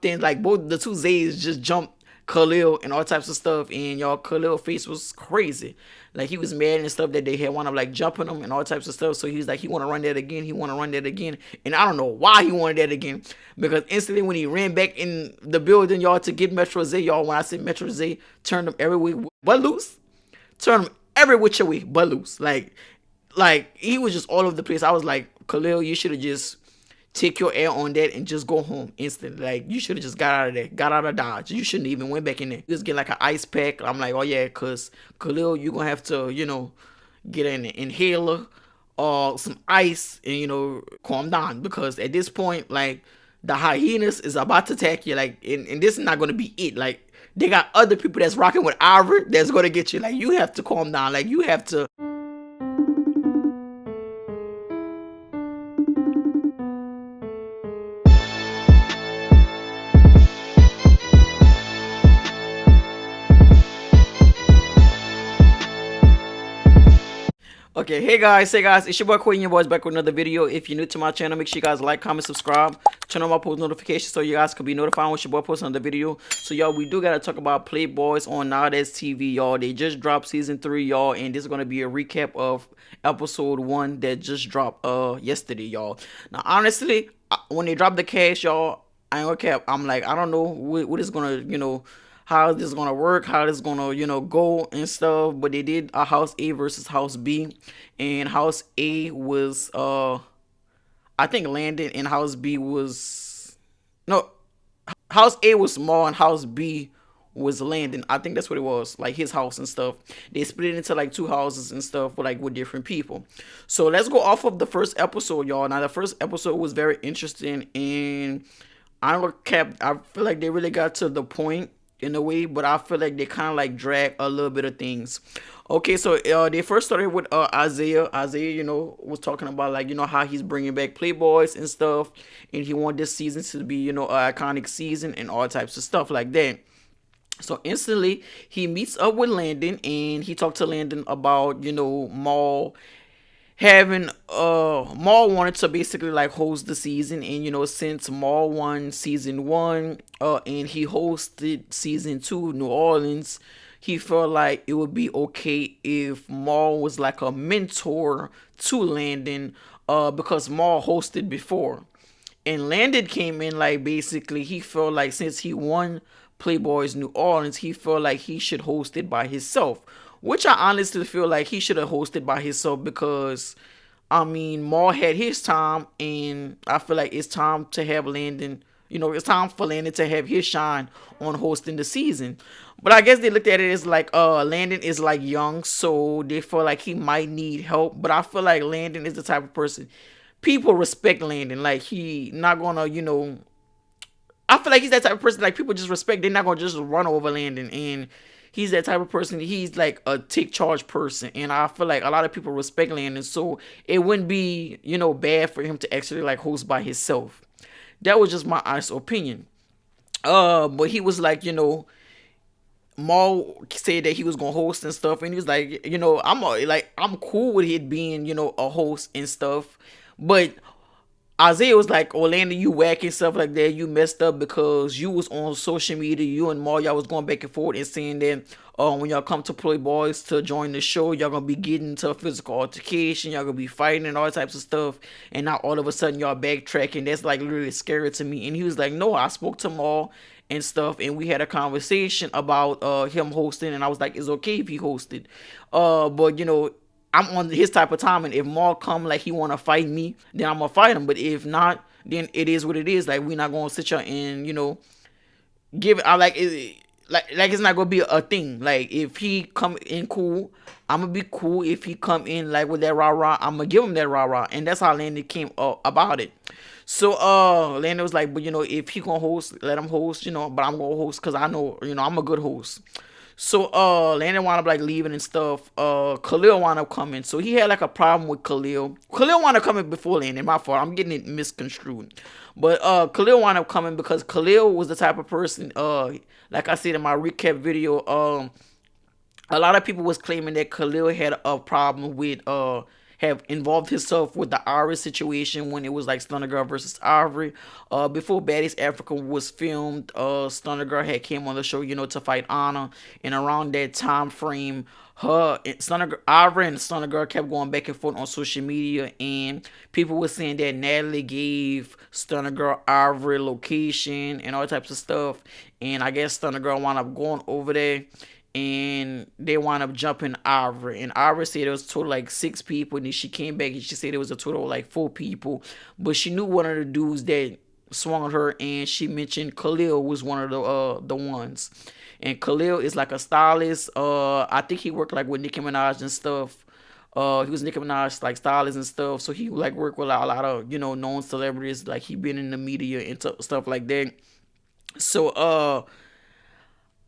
Then like both the two Zays just jumped Khalil and all types of stuff, and y'all Khalil face was crazy. Like he was mad and stuff that they had wound up like jumping him and all types of stuff. So he's like he want to run that again. He want to run that again, and I don't know why he wanted that again because instantly when he ran back in the building, y'all to get Metro Z, y'all when I said Metro Z, turned him every way but loose, turned him every which way but loose. Like he was just all over the place. I was like Khalil, you should have just take your air on that and just go home instantly. Like you should have just got out of there, got out of Dodge. You shouldn't even went back in there. Just get like an ice pack. I'm like, oh yeah, cause Khalil, you gonna have to, get an inhaler or some ice and calm down because at this point, like the hyenas is about to attack you. Like, and this is not gonna be it. Like they got other people that's rocking with Ivor that's gonna get you. Like you have to calm down. Like you have to. Okay, hey guys, it's your boy Quay and your boys back with another video. If you're new to my channel, make sure you guys like, comment, subscribe, turn on my post notifications so you guys can be notified when your boy posts another video. So y'all, we do gotta talk about Playboys on Nowadays TV, y'all. They just dropped season 3, y'all, and this is gonna be a recap of episode 1 that just dropped yesterday, y'all. Now honestly, when they dropped the cast, y'all, I ain't gonna cap. I'm like, I don't know what is gonna, how this is gonna work, how this is gonna, go and stuff. But they did a House A versus House B, and House A was I think Landon, and House B was no, House A was small and House B was Landon. I think that's what it was, like his house and stuff. They split it into like two houses and stuff with different people. So let's go off of the first episode, y'all. Now the first episode was very interesting, and I don't cap. I feel like they really got to the point in a way, but I feel like they kind of like drag a little bit of things. Okay, so they first started with Isaiah. Isaiah, was talking about like how he's bringing back Playboys and stuff, and he want this season to be an iconic season and all types of stuff like that. So instantly he meets up with Landon and he talked to Landon about Maul having Maul wanted to basically like host the season, and since Maul won season 1 and he hosted season 2 New Orleans, he felt like it would be okay if Maul was like a mentor to Landon because Maul hosted before. And Landon came in like basically he felt like since he won Playboys New Orleans, he felt like he should host it by himself. Which I honestly feel like he should have hosted by himself because I mean Maul had his time, and I feel like it's time to have Landon, it's time for Landon to have his shine on hosting the season. But I guess they looked at it as like Landon is like young, so they feel like he might need help. But I feel like Landon is the type of person people respect Landon. Like he not gonna, I feel like he's that type of person like people just respect. They're not gonna just run over Landon, and he's that type of person. He's like a take charge person, and I feel like a lot of people respect Landon, so it wouldn't be bad for him to actually like host by himself. That was just my honest opinion. But he was like, Maul said that he was gonna host and stuff, and he was like, I'm cool with it being a host and stuff, but Isaiah was like, Orlando, you whack and stuff like that. You messed up because you was on social media. You and Maul, y'all was going back and forth and saying that when y'all come to Playboys to join the show, y'all gonna be getting into a physical altercation. Y'all gonna be fighting and all types of stuff. And now all of a sudden y'all backtracking. That's like literally scary to me. And he was like, no, I spoke to Maul and stuff, and we had a conversation about him hosting, and I was like, it's okay if he hosted. But I'm on his type of time, and if Maul come like he want to fight me, then I'm gonna fight him. But if not, then it is what it is. Like we're not gonna sit here and give it. I like it. Like it's not gonna be a thing. Like if he come in cool, I'm gonna be cool. If he come in like with that rah rah, I'm gonna give him that rah rah, and that's how Landon came about it. So Landon was like, but if he gonna host, let him host. But I'm gonna host because I know I'm a good host. So Landon wound up like leaving and stuff. Khalil wound up coming. So he had like a problem with Khalil. Khalil wound up coming before Landon. My fault. I'm getting it misconstrued. But Khalil wound up coming because Khalil was the type of person, like I said in my recap video, a lot of people was claiming that Khalil had a problem with have involved himself with the Iris situation when it was like Stunner Girl versus Ivory. Before Baddies Africa was filmed, Stunner Girl had came on the show, to fight Anna, and around that time frame, Ivory and Stunner Girl kept going back and forth on social media, and people were saying that Natalie gave Stunner Girl Ivory location and all types of stuff, and I guess Stunner Girl wound up going over there, and they wound up jumping Ivory. And Ivory said it was total like 6 people, and then she came back and she said it was a total of like 4 people. But she knew one of the dudes that swung on her, and she mentioned Khalil was one of the ones. And Khalil is like a stylist. I think he worked like with Nicki Minaj and stuff. He was Nicki Minaj like stylist and stuff. So he like worked with a lot of known celebrities. Like he been in the media and stuff like that. So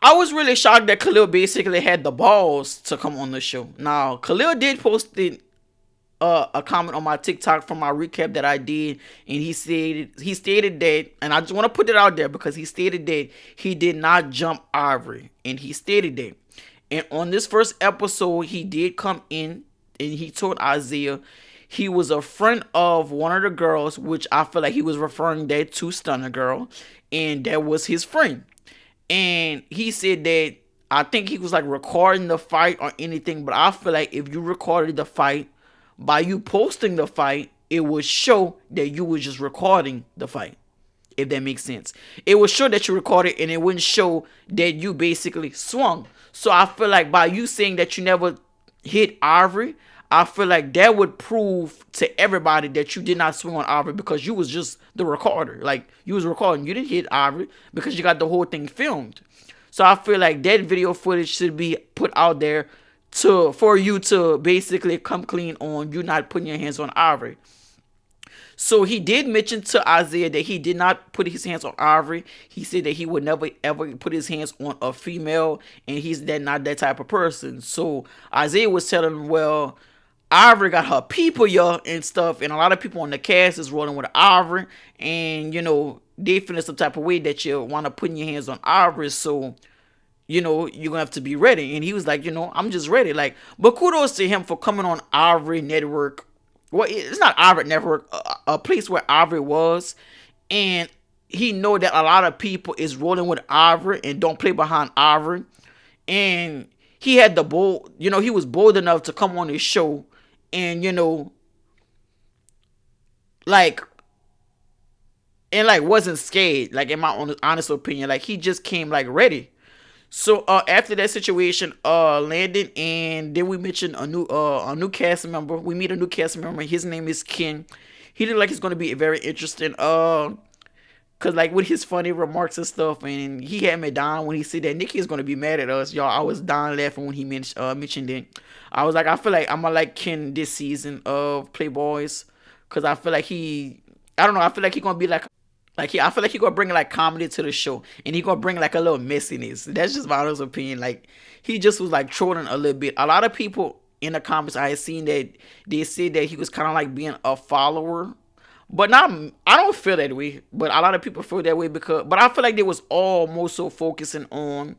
I was really shocked that Khalil basically had the balls to come on the show. Now, Khalil did post a comment on my TikTok from my recap that I did, and he stated that, and I just want to put it out there because he stated that he did not jump Ivory, and he stated that. And on this first episode, he did come in and he told Isaiah he was a friend of one of the girls, which I feel like he was referring that to Stunner Girl, and that was his friend. And he said that I think he was like recording the fight or anything, but I feel like if you recorded the fight, by you posting the fight, it would show that you were just recording the fight. If that makes sense. It would show that you recorded, and it wouldn't show that you basically swung. So I feel like by you saying that you never hit Ivory, I feel like that would prove to everybody that you did not swing on Ivory because you was just the recorder. Like, you was recording. You didn't hit Ivory because you got the whole thing filmed. So I feel like that video footage should be put out there for you to basically come clean on you not putting your hands on Ivory. So he did mention to Isaiah that he did not put his hands on Ivory. He said that he would never ever put his hands on a female, and he's not that type of person. So Isaiah was telling him, well, Ivory got her people, y'all, and stuff, and a lot of people on the cast is rolling with Ivory, and they feel some type of way that you want to put your hands on Ivory, so you're gonna have to be ready. And he was like, I'm just ready. Like, but kudos to him for coming on Ivory Network. Well, it's not Ivory Network, a place where Ivory was, and he know that a lot of people is rolling with Ivory and don't play behind Ivory, and he had the bold, he was bold enough to come on his show, and like, and like wasn't scared. Like, in my honest opinion, like he just came like ready. So after that situation landed, and then we mentioned a new cast member. We meet a new cast member. His name is Ken. He looked like he's gonna be very interesting. Cause like with his funny remarks and stuff, and he had me down when he said that Nikki is gonna be mad at us, y'all. I was down laughing when he mentioned it. I was like, I feel like I'm gonna like Ken this season of Playboys, cause I feel like I don't know. I feel like he's gonna be like I feel like he gonna bring like comedy to the show, and he gonna bring like a little messiness. That's just my honest opinion. Like, he just was like trolling a little bit. A lot of people in the comments I had seen that they said that he was kind of like being a follower, but not. I don't feel that way, but a lot of people feel that way but I feel like they was all more so focusing on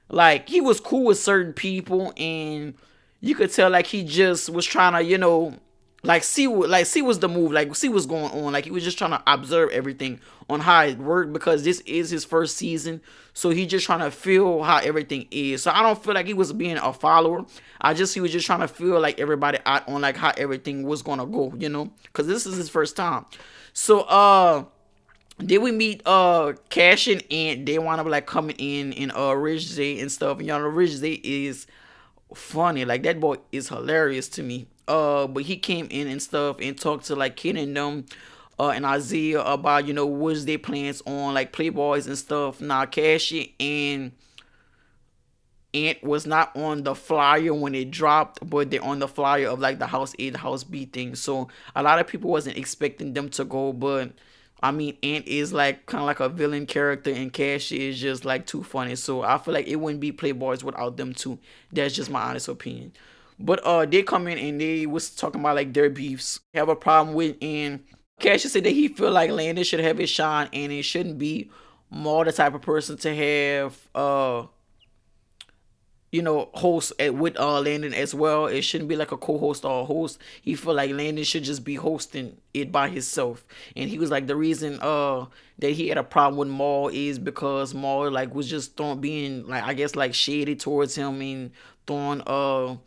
like he was cool with certain people, and you could tell like he just was trying to like see what's the move, like see what's going on. Like, he was just trying to observe everything on how it worked because this is his first season, so he just trying to feel how everything is. So I don't feel like he was being a follower. He was just trying to feel like everybody out on like how everything was gonna go, because this is his first time. So then we meet Cash and Ant. They want to like coming in and Rich J and stuff, and Rich J is funny. Like, that boy is hilarious to me. But he came in and stuff and talked to like Ken and them and Isaiah about what's their plans on like Playboys and stuff. Now, Cashy and Ant was not on the flyer when it dropped, but they're on the flyer of like the House A, the House B thing. So a lot of people wasn't expecting them to go, but I mean, Ant is like kind of like a villain character, and Cashy is just like too funny. So I feel like it wouldn't be Playboys without them too. That's just my honest opinion. But they come in and they was talking about like their beefs. Have a problem with, and Cashy said that he feel like Landon should have his shine, and it shouldn't be more the type of person to have host with Landon as well. It shouldn't be like a co-host or a host. He felt like Landon should just be hosting it by himself. And he was like, the reason that he had a problem with Maul is because Maul like was just throwing being like, I guess, like shady towards him and throwing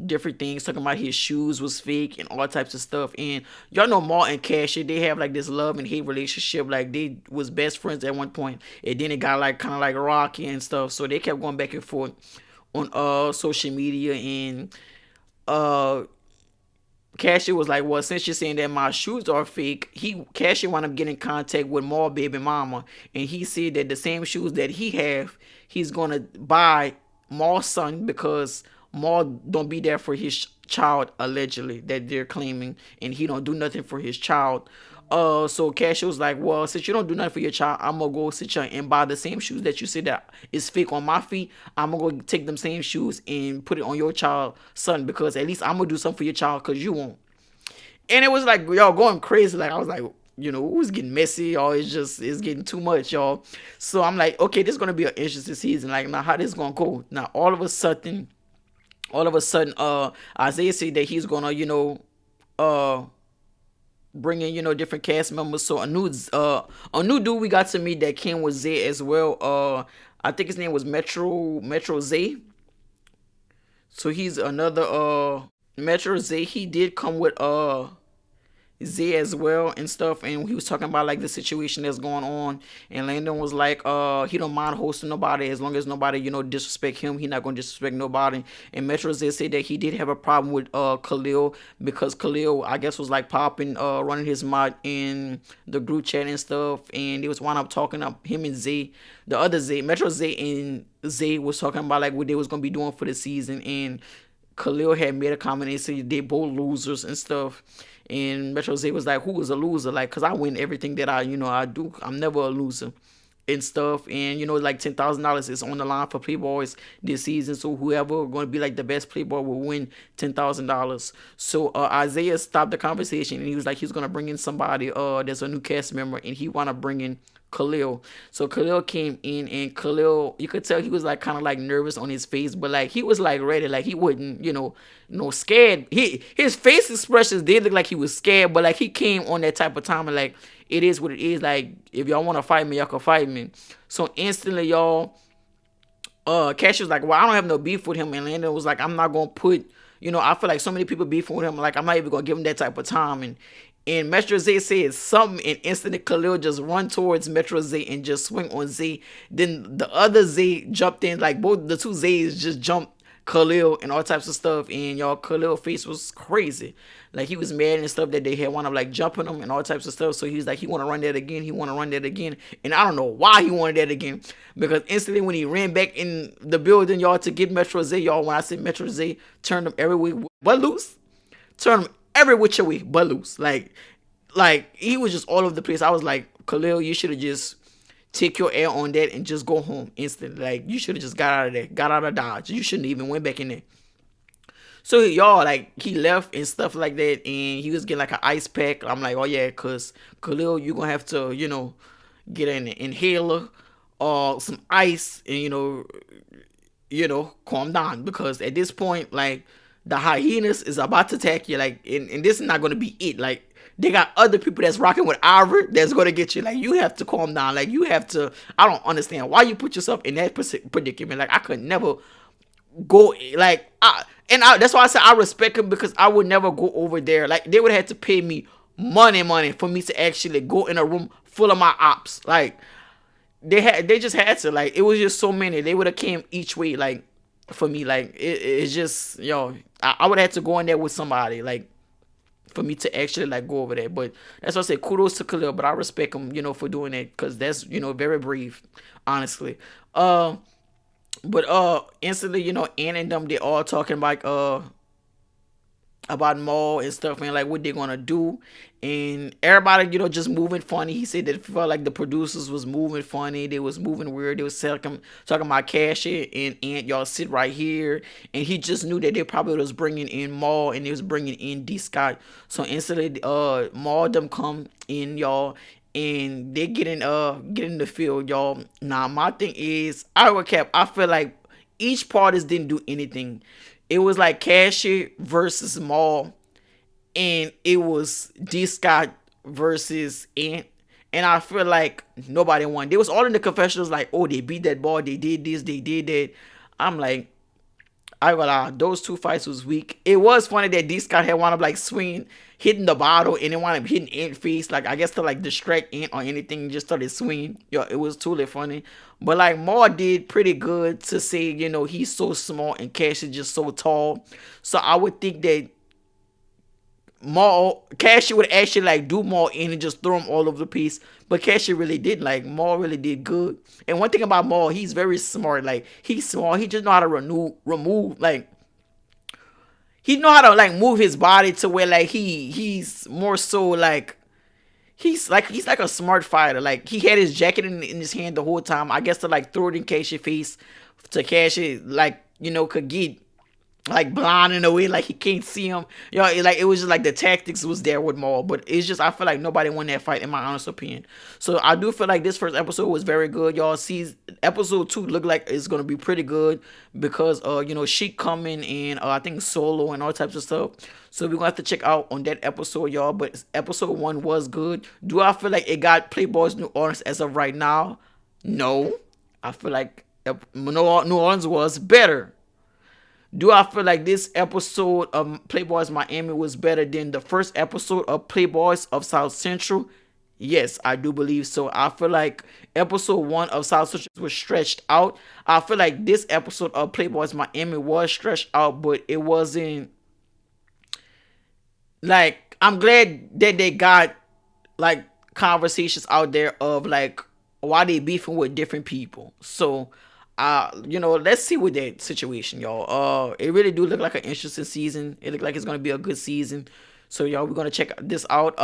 different things, talking about his shoes was fake and all types of stuff. And y'all know Maul and Cashier, they have like this love and hate relationship. Like they was best friends at one point, and then it got like kind of like rocky and stuff. So they kept going back and forth on social media. And uh Cashier was like, well, since you're saying that my shoes are fake, Cashier wound up getting in contact with Maul baby mama, and he said that the same shoes that he have, he's gonna buy Maul's son, because Maul don't be there for his child, allegedly, that they're claiming, and he don't do nothing for his child. So Cashier was like, well, since you don't do nothing for your child, I'm gonna go sit you and buy the same shoes that you said that is fake on my feet. I'm gonna go take them same shoes and put it on your child, son, because at least I'm gonna do something for your child, because you won't. And it was like y'all going crazy. Like I was like, it was getting messy, y'all. It's getting too much, y'all. So I'm like, okay, this is gonna be an interesting season. Like, now how this gonna go? Now all of a sudden, Isaiah said that he's gonna, uh bring in, different cast members. So a new dude we got to meet that came with Zay as well. I think his name was Metro Zay. So he's another Metro Zay. He did come with Zay as well and stuff, and he was talking about like the situation that's going on. And Landon was like, he don't mind hosting nobody as long as nobody, disrespect him. He not gonna disrespect nobody. And Metro Zay said that he did have a problem with Khalil, because Khalil, I guess, was like popping, running his mouth in the group chat and stuff, and they was wound up talking up him and Zay, the other Zay, Metro Zay and Zay was talking about like what they was gonna be doing for the season. And Khalil had made a comment and said they both losers and stuff. And Metro Z was like, who is a loser? Like, cause I win everything that I do. I'm never a loser and stuff. And like $10,000 is on the line for Playboys this season. So whoever going to be like the best Playboy will win $10,000. So Isaiah stopped the conversation, and he was like, he's gonna bring in somebody. There's a new cast member, and he wanna bring in Khalil. So Khalil came in, and Khalil, you could tell he was like kind of like nervous on his face, but like he was like ready, like he wasn't, scared. His face expressions did look like he was scared, but like he came on that type of time, and like it is what it is. Like if y'all want to fight me, y'all can fight me. So instantly, y'all, Cash was like, well, I don't have no beef with him, and Landon was like, I'm not gonna put. I feel like so many people beefing with him. Like, I'm not even gonna give him that type of time. And Metro Z said something, and instantly Khalil just run towards Metro Z and just swing on Z. Then the other Z jumped in, like both the two Z's just jumped Khalil and all types of stuff. And y'all, Khalil face was crazy. Like he was mad and stuff that they had wound up like jumping him and all types of stuff. So he's like, he want to run that again. He want to run that again. And I don't know why he wanted that again, because instantly when he ran back in the building, y'all, to get Metro Z, y'all, when I said Metro Z, turned him every way but loose. Turned him every which way but loose. Like he was just all over the place. I was like, Khalil, you should have just take your air on that and just go home instantly. Like you should have just got out of there, got out of Dodge. You shouldn't even went back in there. So y'all, like he left and stuff like that, and he was getting like an ice pack. I'm like, oh yeah, cause Khalil, you gonna have to, get an inhaler or some ice, and calm down, because at this point, like the hyenas is about to attack you. Like, and this is not gonna be it. Like they got other people that's rocking with Ivor that's gonna get you. Like you have to calm down. Like you have to. I don't understand why you put yourself in that predicament. Like I could never go like that's why I said I respect him, because I would never go over there. Like they would have to pay me money for me to actually go in a room full of my ops. Like they just had to. Like it was just so many. They would have came each way. Like for me, like it's just I would have to go in there with somebody, like for me to actually like go over there. But that's why I say kudos to Khalil, but I respect him, for doing that, because that's very brave, honestly. But instantly, Ann and them, they all talking about Maul and stuff, and like what they're gonna do. And everybody, just moving funny. He said that it felt like the producers was moving funny. They was moving weird. They was talking about Cash and y'all sit right here. And he just knew that they probably was bringing in Maul, and they was bringing in D Scott. So instantly, Maul them come in, y'all, and they get in the field, y'all. Now my thing is, I feel like each parties didn't do anything. It was like Cashier versus Maul, and it was D Scott versus Ant. And I feel like nobody won. They was all in the confessionals like, oh, they beat that ball, they did this, they did that. I'm like, I gonna lie, those two fights was weak. It was funny that D Scott had wound up like swinging, hitting the bottle, and then wound up hitting Ant face, like I guess to like distract Ant or anything, just started swinging. Yo, it was totally funny. But like Maul did pretty good to say, he's so small and Cash is just so tall. So I would think that Maul Cashy would actually like do more in and just throw him all over the place. But Cashy really did, like Maul really did good. And one thing about Maul, he's very smart. Like he's small. He just know how to remove like he know how to like move his body to where like he's more so like he's like a smart fighter. Like he had his jacket in his hand the whole time. I guess to like throw it in Cashy's face to Cashy like could get like blind in a way, like he can't see him. It was just like the tactics was there with Maul, but it's just I feel like nobody won that fight in my honest opinion. So I do feel like this first episode was very good. Y'all see episode 2 look like it's gonna be pretty good because Sheik coming and I think Solo and all types of stuff. So we're gonna have to check out on that episode, y'all. But episode 1 was good. Do I feel like it got Playboys New Orleans as of right now? No. I feel like New Orleans was better. Do I feel like this episode of Playboys Miami was better than the first episode of Playboys of South Central? Yes, I do believe so. I feel like episode 1 of South Central was stretched out. I feel like this episode of Playboys Miami was stretched out, but it wasn't like, I'm glad that they got like conversations out there of like why they beefing with different people. So let's see with that situation, y'all. It really do look like an interesting season. It look like it's gonna be a good season. So y'all, we're gonna check this out.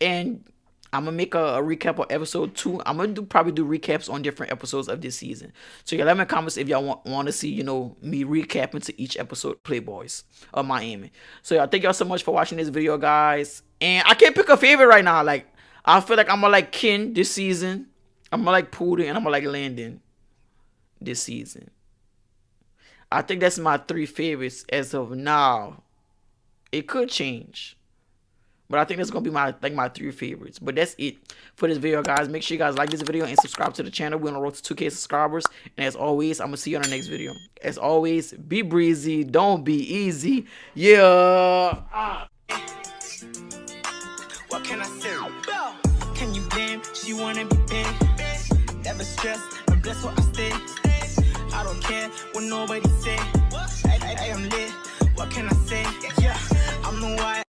And I'm gonna make a recap of episode 2. I'm gonna probably do recaps on different episodes of this season. So y'all, let me know in the comments if y'all want to see me recapping to each episode Playboys of Miami. So y'all, thank y'all so much for watching this video, guys. And I can't pick a favorite right now. Like I feel like I'm gonna like Ken this season. I'm gonna like Poodle, and I'm gonna like Landon this season. I think that's my 3 favorites as of now. It could change, but I think that's gonna be my 3 favorites. But that's it for this video, guys. Make sure you guys like this video and subscribe to the channel. We're on the road to 2K subscribers. And as always, I'm gonna see you on the next video. As always, be breezy, don't be easy. Yeah. What can I say? Can you blame? She wanna be paid. Never stress, I'm blessed what I stay. I don't care what nobody say. I am lit. What can I say? Yeah, I'm the why.